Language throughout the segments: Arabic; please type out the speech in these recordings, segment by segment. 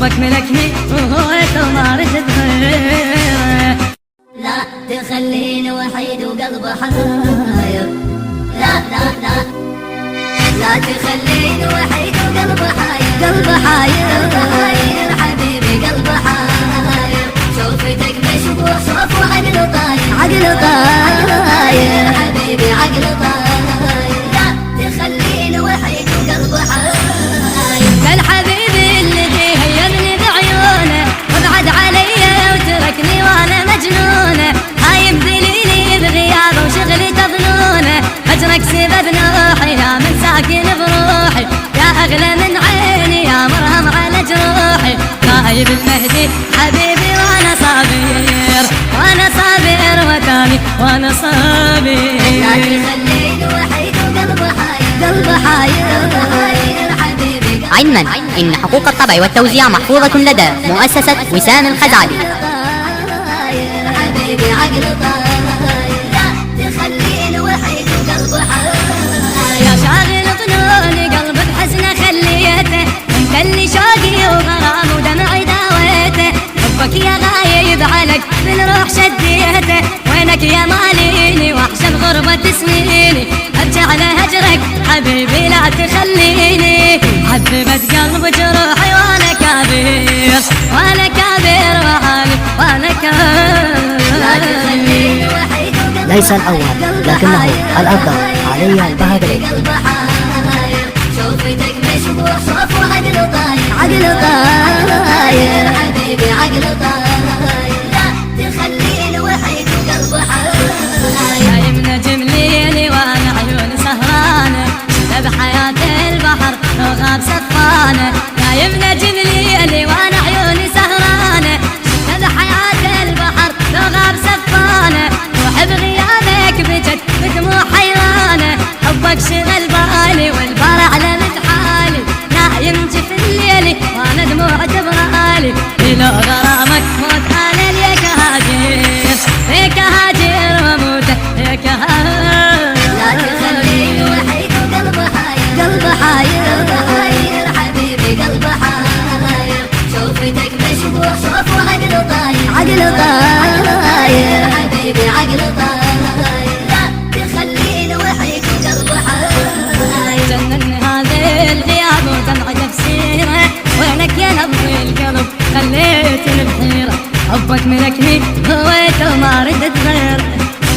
حبك ملكني وهويته وما ردت غيره. لا تخليني وحيد وقلبي حاير، لا لا لا لا تخليني وحيد وقلبي حاير، قلبي حاير حبيبي قلبي حاير، شوفتك مشبوح صوف وعقله طاير، عقله طاير حبيبي عقله طاير، لا تخليني وحيد وقلبي حاير. كان حبيبي الذي هيمني بعيونه وابعد علي وتركني وانا مجنونه، هايم دليلي بغيابه وشغلي تظنونه، هجرك سبب نوحي يا من ساكن بروحي، يا اغلى من عيني يا مرهم على جروحي، غايب المهدي حبيبي وانا صابر، وانا صابر وتاني وانا صابر. لا تخليني وحيد وقلبي حاير، قلبي حاير حبيبي. علما إن حقوق الطبع والتوزيع محفوظة لدى مؤسسة وسام الخزعلي. حبيبي عقله طاير، لا تخليني وحيد وقلبي حاير. يا شاغل ظنوني قلبي بحزنه خليته، انت اللي شوقي وغرام ودمعي داويته، حبك يا غايب عليك بالروح شديته، وينك يا ماليني واحشى بغربة سنيني، ارجع لهجرك حبيبي لا تخليني، عذبت قلب جروحي وانا كبير، وانا كبير وعالي وانا كبير. لا تخليني وحيد وقلبي ليس الأول لكنه الأفضل علي البهدلي. قلبي حاير، شوفتك مشبوح صوف وعقله طاير، عقله طاير حبيبي عقله طاير، لا تخليني وحيد وقلبي حاير. يا نجم ليلي وانا عيوني سهرانه، بحياة البحر لو غاب سفانه، يا نجم ليلي وانا عيوني سهرانه، بحياة البحر لو غاب سفانه، وحب غيابك بجد بدموع حيرانه، حبك شغل بالي والبار علمت حالي، نايم جف الليلي وانا دموع تبرالي، لو غرامك موت انا ليك هاجر، ليك هاجر واموت ليك هاجر. لا تخليني وحيد وقلبي حاير، قلبي حاير حبيبي قلبي حاير، شوفتك مشبوح صوف وعقله طاير، عقله طاير حبيبي عقله طاير، لا تخليني وحيد وقلبي حاير. جنني هذا الغياب ودمع تفسيره، وينك يا نبض القلب خليتني بحيره، حبك ملكني هويته وما ردت غيره،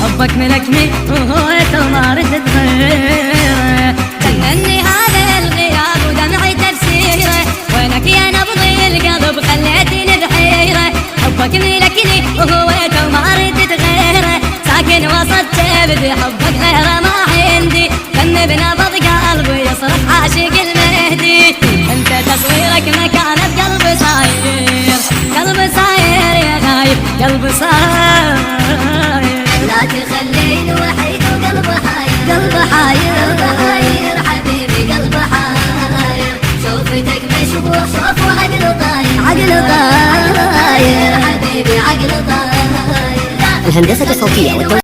حبك ملكني وهويته وما ردت غيره. جنني هذا الغياب ودمعي تفسيره، وينك يا نبض القلب خليتني بحيره، حبك ملكني وهويته وما ردت غيره، ساكن وسط كبدي حبك غيره ما عندي، فن بنبض قلبي يصرخ عاشق المهدي، انت تصويرك مكانه بقلبي صاير، قلبي صاير يا غايب قلبي صاير. لا تخليني وحيد وقلبي حاير، قلبي حاير حبيبي قلبي حاير، شوفتك مشبوح صوف وعقله طاير، عقله طاير حبيبي عقله طاير. الهندسة الصوتية والتوزيع